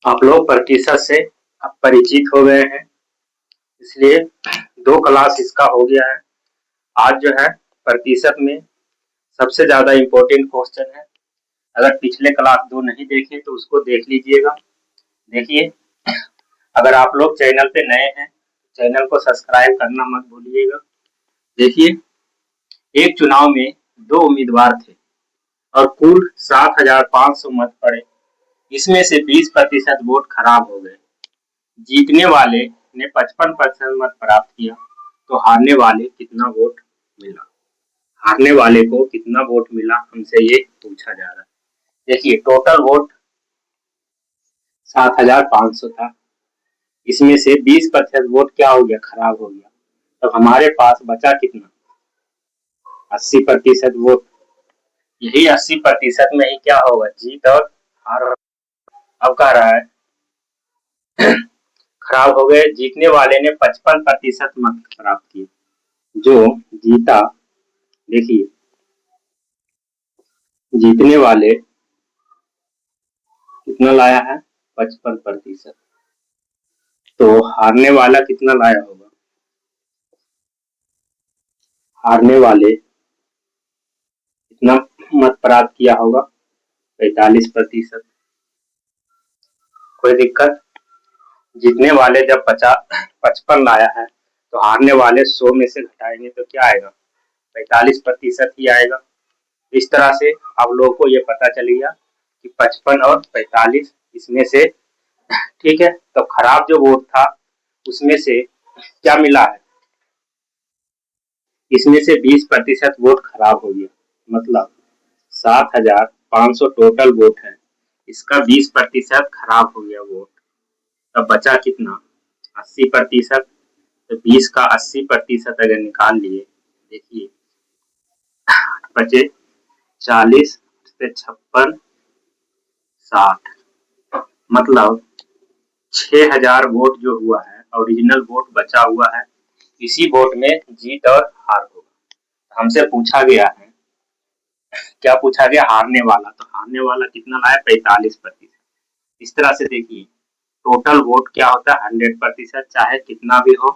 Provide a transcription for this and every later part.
आप लोग प्रतिशत से अब परिचित हो गए हैं, इसलिए 2 क्लास इसका हो गया है। आज जो है प्रतिशत में सबसे ज़्यादा इम्पोर्टेंट क्वेश्चन है। अगर पिछले क्लास 2 नहीं देखे तो उसको देख लीजिएगा। देखिए, अगर आप लोग चैनल पे नए हैं, चैनल को सब्सक्राइब करना मत भूलिएगा। देखिए, एक चुनाव में 2 उम्मीदवार थे और कुल 7,500 मत पड़े। इसमें से 20% वोट खराब हो गए। जीतने वाले ने 55% मत प्राप्त किया, तो हारने वाले कितना वोट मिला? हारने वाले को कितना वोट मिला, हमसे ये पूछा जा रहा है। देखिए, टोटल वोट 7,500 था। इसमें से 20% वोट क्या हो गया? खराब हो गया। तो हमारे पास बचा कितना? 80% वोट। यही 80% में ही क्या होगा? जीत और हार। अब कह रहा है खराब हो गए। जीतने वाले ने 55% मत प्राप्त किए। जो जीता, देखिए, जीतने वाले कितना लाया है? 55%। तो हारने वाला कितना लाया होगा? हारने वाले कितना मत प्राप्त किया होगा? 45%। कोई दिक्कत? जीतने वाले जब 55 लाया है तो हारने वाले 100 में से घटाएंगे तो क्या आएगा? 45% ही आएगा। इस तरह से आप लोगों को ये पता चल गया कि 55 और 45 इसमें से, ठीक है। तो खराब जो वोट था उसमें से क्या मिला है? इसमें से 20% वोट खराब हो गया। मतलब 7,500 टोटल वोट है, इसका 20% खराब हो गया वोट। तब बचा कितना? 80%। तो 20 का 80% अगर निकाल लिए, देखिए, बचे 40 से 56, 60। मतलब 6,000 वोट जो हुआ है, ओरिजिनल वोट बचा हुआ है। इसी वोट में जीत और हार होगा। हमसे पूछा गया है, क्या पूछा गया? हारने वाला। तो हारने वाला कितना लाया? 45%। इस तरह से देखिए, टोटल वोट क्या होता है? 100%। चाहे कितना भी हो,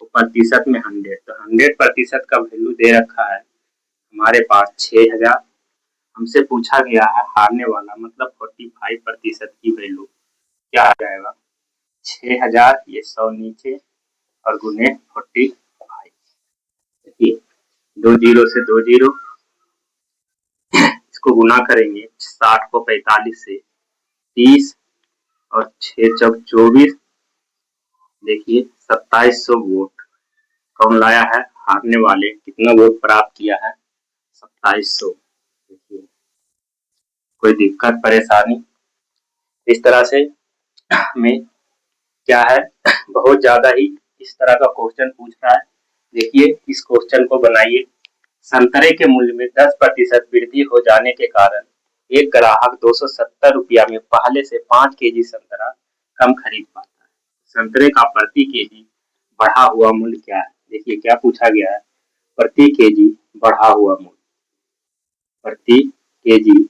तो प्रतिशत में 100। तो 100% का वैल्यू दे रखा है हमारे पास 6,000। हमसे पूछा गया है हारने वाला, मतलब 45% की वैल्यू क्या आ जाएगा? 6,000, ये 100 नीचे और गुने 45। देखिए, 2 जीरो से 2 जीरो, इसको गुना करेंगे 60 को 45 से, 30 और 6 चौक 24। देखिए, 2700 वोट कौन लाया है? हारने वाले। कितना वोट प्राप्त किया है? 2700। देखिए, कोई दिक्कत परेशानी? इस तरह से हमें क्या है, बहुत ज्यादा ही इस तरह का क्वेश्चन पूछ रहा है। देखिए, इस क्वेश्चन को बनाइए। संतरे के मूल्य में 10% वृद्धि हो जाने के कारण एक ग्राहक 270 रुपया में पहले से 5 केजी संतरा कम खरीद पाता है। संतरे का प्रति केजी बढ़ा हुआ मूल्य क्या है? देखिए, क्या पूछा गया है? प्रति केजी बढ़ा हुआ मूल्य। प्रति केजी,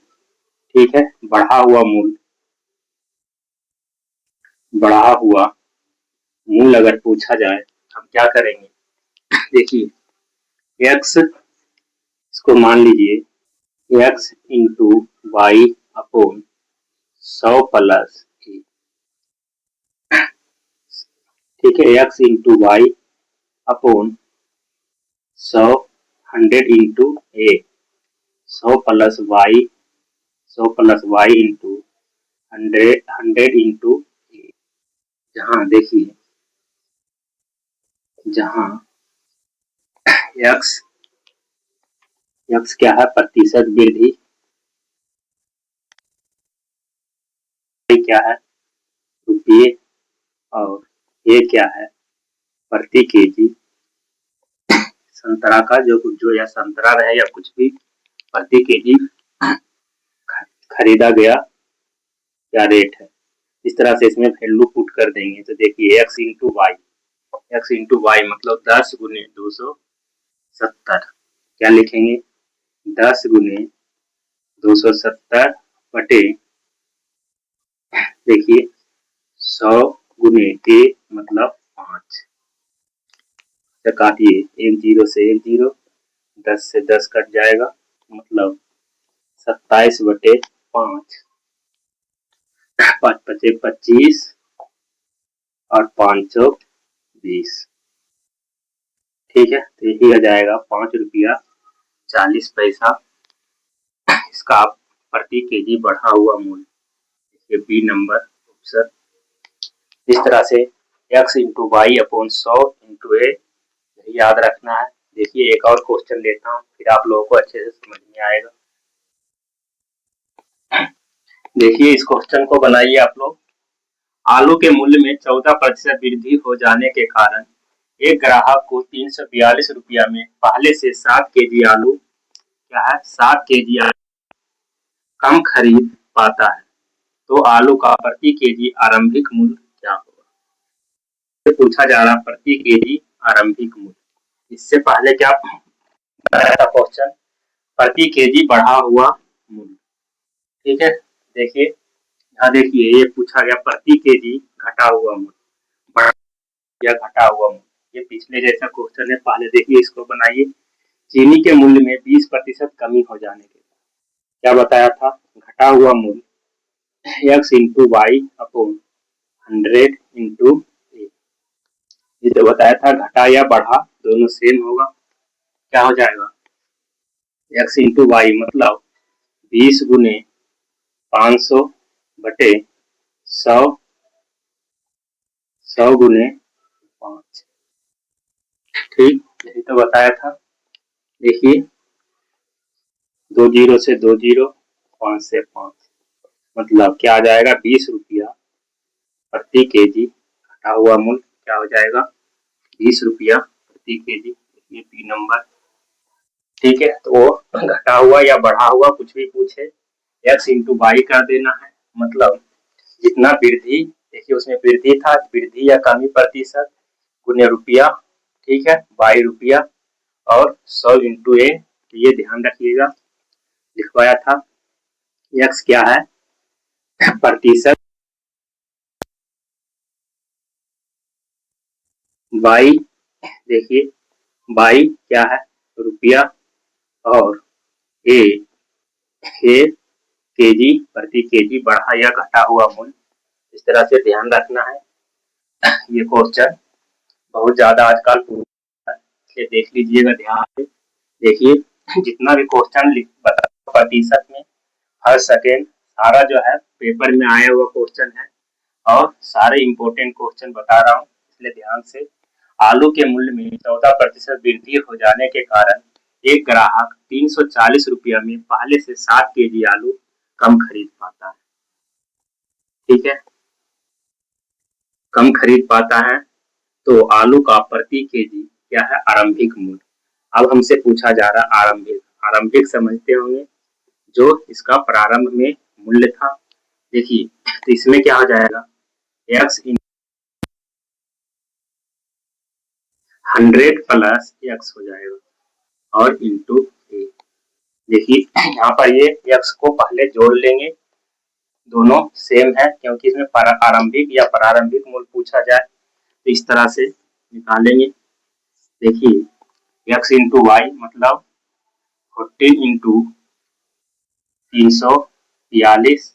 ठीक है, बढ़ा हुआ मूल्य। बढ़ा हुआ मूल्य अगर पूछा जाए, हम क्या करेंगे? देखिए, एक्स, इसको मान लीजिए x into Y upon 100 plus, ठीक है, x into Y upon 100, 100 into a, 100 plus y, 100 plus y into 100, 100 into a. जहाँ देखिए, जहाँ एक्स, एक्स क्या है? प्रतिशत वृद्धि। क्या है? रुपये। और ये क्या है? प्रति केजी संतरा का जो या संतरा रहे या कुछ भी, प्रति केजी खरीदा गया क्या रेट है। इस तरह से इसमें वैल्यू पुट कर देंगे। तो देखिए, X into Y, X into Y मतलब 10 गुने 270। क्या लिखेंगे? 10 गुने 270 बटे, देखिए, 100 गुने ए मतलब 5। काटिए, एक जीरो से एक जीरो, 10 से 10 कट जाएगा, मतलब 27/5। 5 पचे 25 और 520। ठीक है, तो यही आ जाएगा 5 रुपया 40 पैसा इसका प्रति केजी बढ़ा हुआ मूल्य। देखिए बी नंबर ऑप्शन। इस तरह से x into Y upon 100 into a याद रखना है। देखिए एक और क्वेश्चन लेता हूँ, फिर आप लोगों को अच्छे से समझ में आएगा। देखिए इस क्वेश्चन को बनाइए आप लोग। आलू के मूल्य में 14% वृद्धि हो जाने के कारण एक ग्राहक को 342 रुपया में पहले से 7 केजी आलू क्या है 7 केजी आलू कम खरीद पाता है, तो आलू का प्रति केजी आरंभिक मूल्य क्या होगा। पूछा जा रहा प्रति केजी आरंभिक मूल्य। इससे पहले क्या बताया था क्वेश्चन, प्रति केजी बढ़ा हुआ मूल्य। ठीक है, देखिए यहाँ देखिए ये पूछा गया प्रति केजी घटा हुआ मूल्य, बढ़ा या घटा हुआ मूल्य। ये पिछले जैसा क्वेश्चन है, पहले देखिए इसको बनाइए। चीनी के मूल्य में 20% कमी हो जाने के क्या बताया था, घटा हुआ मूल्य x into Y upon 100 into a. ये जो बताया था घटा या बढ़ा दोनों सेम होगा, क्या हो जाएगा x इंटू वाई मतलब 20 गुने 500 बटे 100 100 गुने 5। ठीक, यही तो बताया था। देखिए 2 जीरो से 2 जीरो, 5 से 5, मतलब क्या आ जाएगा 20 रुपया प्रति केजी घटा हुआ मूल्य क्या हो जाएगा 20 रुपया प्रति केजी। ये बी नंबर। ठीक है, तो घटा हुआ या बढ़ा हुआ कुछ भी पूछे x इंटू वाई कर देना है, मतलब जितना वृद्धि, देखिए उसमें वृद्धि था, वृद्धि या कमी प्रतिशत गुने रुपया। ठीक है, वाई रुपया और 100 इंटू ए, ये ध्यान रखिएगा लिखवाया था। x क्या है प्रतिशत, y देखिए y क्या है रुपया और ए केजी प्रति केजी बढ़ा या घटा हुआ मूल्य। इस तरह से ध्यान रखना है। ये क्वेश्चन बहुत ज्यादा आजकल इसलिए देख लीजिएगा ध्यान से। देखिए जितना भी क्वेश्चन बता प्रतिशत में हर सेकेंड सारा जो है पेपर में आया हुआ क्वेश्चन है और सारे इंपोर्टेंट क्वेश्चन बता रहा हूँ, इसलिए ध्यान से। आलू के मूल्य में 14% वृद्धि हो जाने के कारण एक ग्राहक 340 रुपया में पहले से 7 केजी आलू कम खरीद पाता है। ठीक है, कम खरीद पाता है, तो आलू का प्रति केजी क्या है आरंभिक मूल्य। अब हमसे पूछा जा रहा आरंभिक, आरंभिक समझते होंगे जो इसका प्रारंभ में मूल्य था। देखिए तो इसमें क्या हो जाएगा x 100 प्लस x हो जाएगा और इंटू ए। देखिए यहाँ पर ये x को पहले जोड़ लेंगे, दोनों सेम है क्योंकि इसमें आरंभिक या प्रारंभिक मूल्य पूछा जाए तो इस तरह से निकालेंगे। देखिए x इंटू वाई मतलब 40 इंटू 342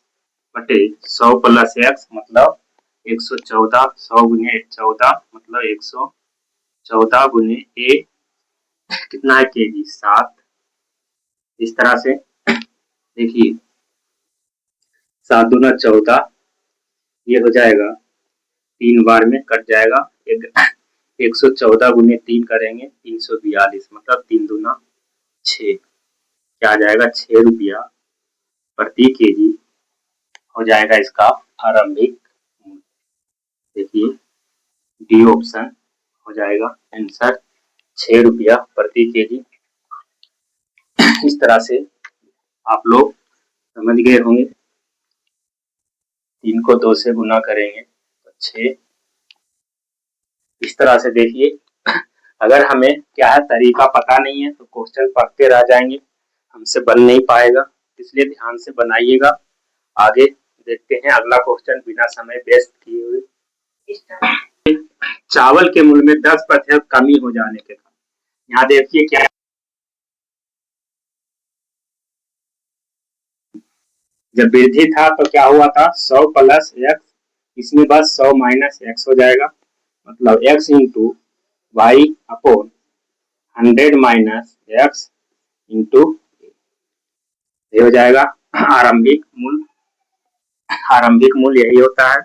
बटे 100 प्लस x मतलब 114, 100 गुने 14 मतलब 114 गुने ए कितना है केजी 7। इस तरह से देखिए 7 दूना 14, ये हो जाएगा 3 बार में कट जाएगा, 114 गुने 3 करेंगे 342 मतलब 3 दूना 6, क्या आ जाएगा 6 रुपया प्रति केजी हो जाएगा इसका आरंभिक मूल्य। देखिए डी ऑप्शन हो जाएगा आंसर 6 रुपया प्रति केजी। इस तरह से आप लोग समझ गए होंगे। 3 को 2 से गुना करेंगे तो 6। इस तरह से देखिए अगर हमें क्या है तरीका पता नहीं है तो क्वेश्चन पढ़ते रह जाएंगे, हमसे बन नहीं पाएगा, इसलिए ध्यान से बनाइएगा। आगे देखते हैं अगला क्वेश्चन बिना समय वेस्ट किए हुए। चावल के मूल्य में 10% कमी हो जाने के कारण यहाँ देखिए क्या, जब वृद्धि था तो क्या हुआ था 100 प्लस एक्स, इसमें बस 100 माइनस एक्स हो जाएगा, मतलब X into Y upon 100 minus X into ये हो जाएगा आरंभिक मूल्य। आरंभिक मूल्य यही होता है।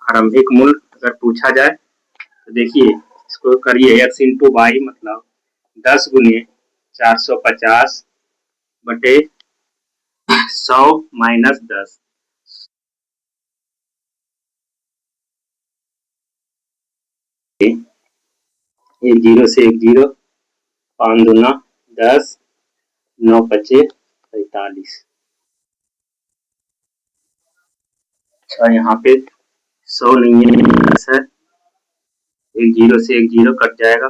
आरंभिक मूल्य अगर पूछा जाए तो देखिए इसको करिए एक्स इंटू वाई, मतलब 10 गुने 450 बटे 100 माइनस 10, एक जीरो से एक जीरो, 5 दूना 10, 9 पचे 45। अच्छा यहाँ पे 100 नहीं है, 10 है, एक जीरो से एक जीरो कट जाएगा,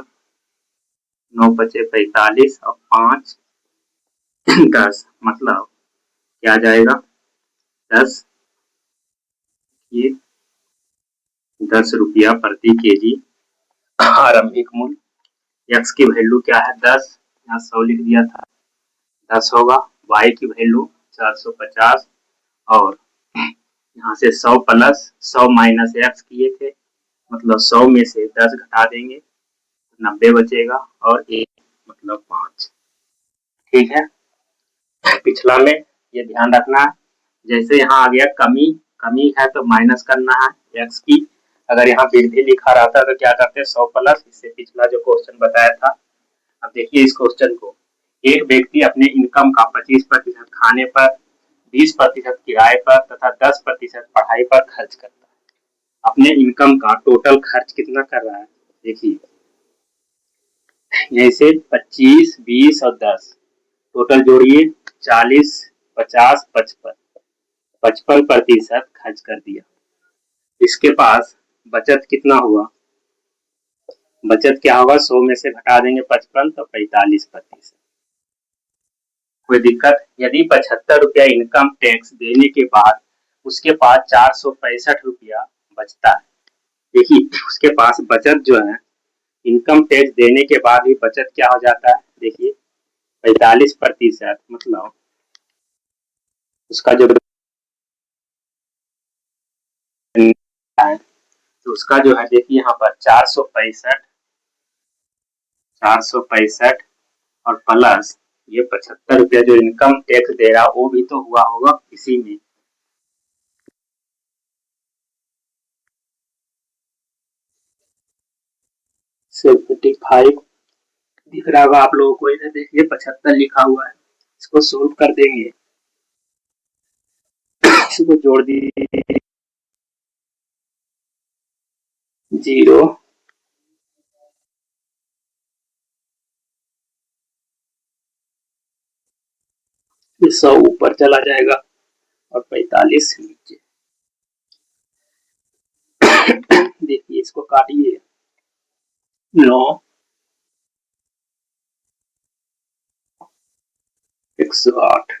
9 पचे 45 और 5 10, मतलब क्या जाएगा 10, ये 10 रुपया प्रति केजी आरंभिक मूल्य। एक्स की वैल्यू क्या है 10, यहाँ 100 लिख दिया था, 10 होगा। वाई की वैल्यू 450 और यहाँ से 100 प्लस 100 माइनस एक्स किए थे, मतलब 100 में से 10 घटा देंगे 90 बचेगा और एक मतलब 5। ठीक है, पिछला में ये ध्यान रखना है, जैसे यहाँ आ गया कमी, कमी है तो माइनस करना है एक्स की। अगर यहाँ वृद्धि लिखा रहता तो क्या करते 100 प्लस, इससे पिछला जो क्वेश्चन बताया था। अब देखिए इस क्वेश्चन को, एक व्यक्ति अपने इनकम का 25% खाने पर, 20% किराए पर तथा 10% पढ़ाई पर खर्च करता है। अपने इनकम का टोटल खर्च कितना कर रहा है, देखिए यहीं से 25, 20 और 10 टोटल जोड़िए, 40, 50, 55, 55% खर्च कर दिया। इसके पास बचत कितना हुआ, बचत क्या होगा 100 में से घटा देंगे 55 तो 45%। कोई दिक्कत, यदि 75 रुपया इनकम टैक्स देने के बाद उसके पास 465 रुपया बचता है, देखिए उसके पास बचत जो है इनकम टैक्स देने के बाद भी बचत क्या हो जाता है, देखिए 45%, मतलब उसका जो है तो उसका जो है देखिए यहाँ पर 465 और प्लस ये 75 रुपया जो इनकम टैक्स दे रहा वो भी तो हुआ होगा इसी में। 75 दिख रहा होगा आप लोगों को, इधर देखिए 75 लिखा हुआ है, इसको सोल्व कर देंगे, इसको जोड़ दीजिए, 0 100 ऊपर चला जाएगा और 45 नीचे। देखिए इसको काटिए, 9 108,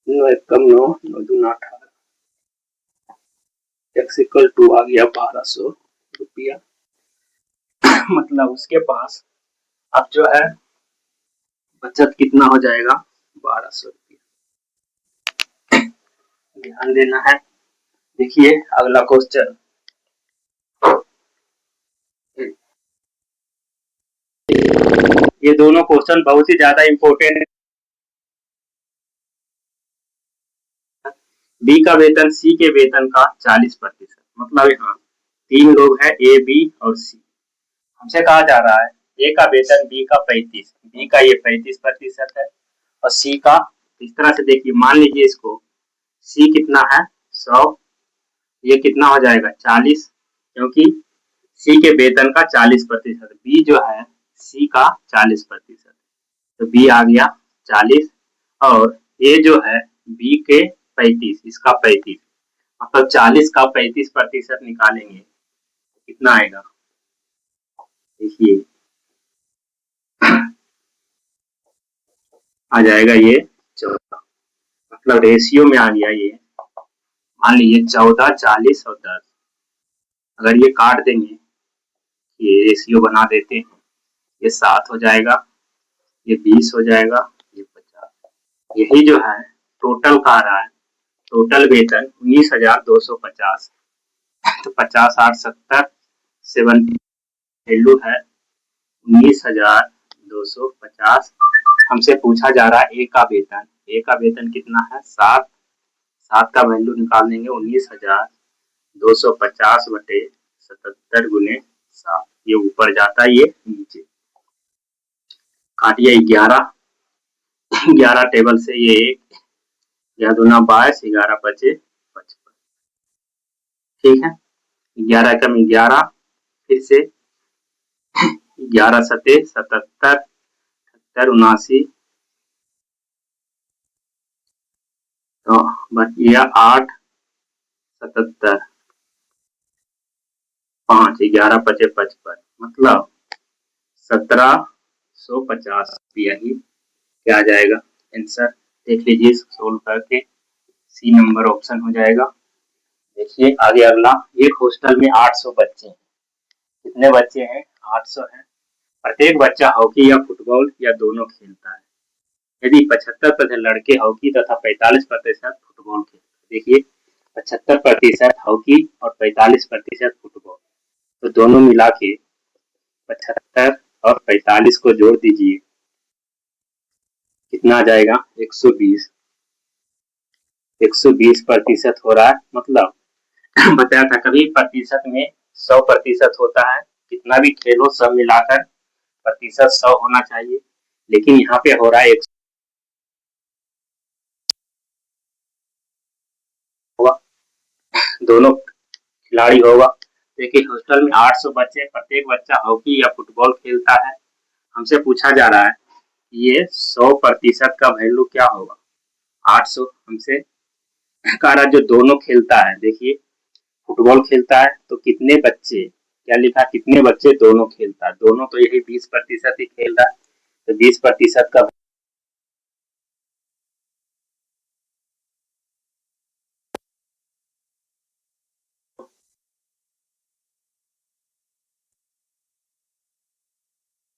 9 एकम 9, 9 दूना 18, एक्स इक्वल टू आ गया 1200 रुपया। मतलब उसके पास अब जो है बचत कितना हो जाएगा 1200 रुपया। ध्यान देना है। देखिए अगला क्वेश्चन, ये दोनों क्वेश्चन बहुत ही ज्यादा इंपॉर्टेंट है। बी का वेतन सी के वेतन का 40%, मतलब यहाँ 3 लोग हैं ए बी और सी। हमसे कहा जा रहा है ए का वेतन बी का 35, बी का ये 35% है और सी का, इस तरह से देखिए मान लीजिए इसको, सी कितना है 100, ये कितना हो जाएगा 40, क्योंकि सी के वेतन का 40%, बी जो है सी का 40%, तो बी आ गया 40 और ए जो है बी के 35, इसका 35, मतलब 40 का 35% निकालेंगे कितना आएगा, देखिए आ जाएगा ये 14, मतलब रेशियो में आ गया ये मान लीजिए 14, 40 और 10। अगर ये काट देंगे, ये रेशियो बना देते हैं, ये 7 हो जाएगा, ये 20 हो जाएगा, ये 50। यही जो है टोटल का आ रहा है, टोटल वेतन 19,250। तो 50, 60, 70, 70 वैल्यू है 19,250। हमसे पूछा जा रहा है ए का वेतन। ए का वेतन कितना है? 7। 7 का वैल्यू निकाल देंगे 19,250 बटे 77 गुने 7। ये ऊपर जाता है, ये नीचे काटिए 11। 11 टेबल से ये 1, 11 दूना 22, 11 बचे 55। ठीक है, 11 कम 11, फिर से 11 सते 77, 79, तो बच गया 8, 77, 5, 11 बचे 55, मतलब 1750। यही क्या आ जाएगा आंसर? देख लीजिए सोल्व करके, सी नंबर ऑप्शन हो जाएगा। देखिए आगे अगला, एक हॉस्टल में 800 बच्चे हैं। कितने बच्चे हैं? 800 हैं। प्रत्येक बच्चा हॉकी या फुटबॉल या दोनों खेलता है। यदि 75% लड़के हॉकी तथा 45% फुटबॉल खेलते हैं। देखिए 75% हॉकी और 45% फुटबॉल, तो दोनों मिला के 75 और 45 को जोड़ दीजिए, कितना आ जाएगा? 120। 120% हो रहा है, मतलब बताया था कभी प्रतिशत में 100% होता है। कितना भी खेलो सब मिलाकर प्रतिशत 100 होना चाहिए, लेकिन यहाँ पे हो रहा है 100 हुआ, दोनों खिलाड़ी होगा। देखिए हॉस्टल में 800 बच्चे, प्रत्येक बच्चा हॉकी या फुटबॉल खेलता है। हमसे पूछा जा रहा है ये 100% का वैल्यू क्या होगा? 800 हमसे कह रहा जो दोनों खेलता है। देखिए फुटबॉल खेलता है तो कितने बच्चे, क्या लिखा? कितने बच्चे दोनों खेलता है, दोनों तो यही 20% ही खेल रहा है, तो 20% का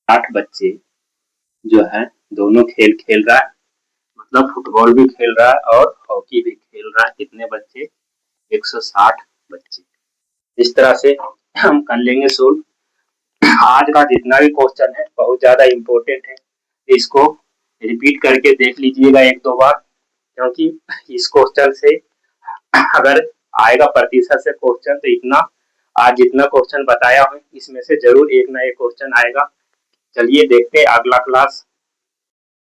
8 बच्चे जो है दोनों खेल खेल रहा है, मतलब फुटबॉल भी खेल रहा है और हॉकी भी खेल रहा है। कितने बच्चे? 160 बच्चे। इस तरह से हम कर लेंगे सोल्व। आज का जितना भी क्वेश्चन है बहुत ज्यादा इम्पोर्टेंट है, इसको रिपीट करके देख लीजिएगा 1-2 बार, क्योंकि इस क्वेश्चन से अगर आएगा प्रतिशत से क्वेश्चन तो इतना, आज जितना क्वेश्चन बताया हूँ इसमें से जरूर एक ना एक क्वेश्चन आएगा। चलिए देखते हैं अगला क्लास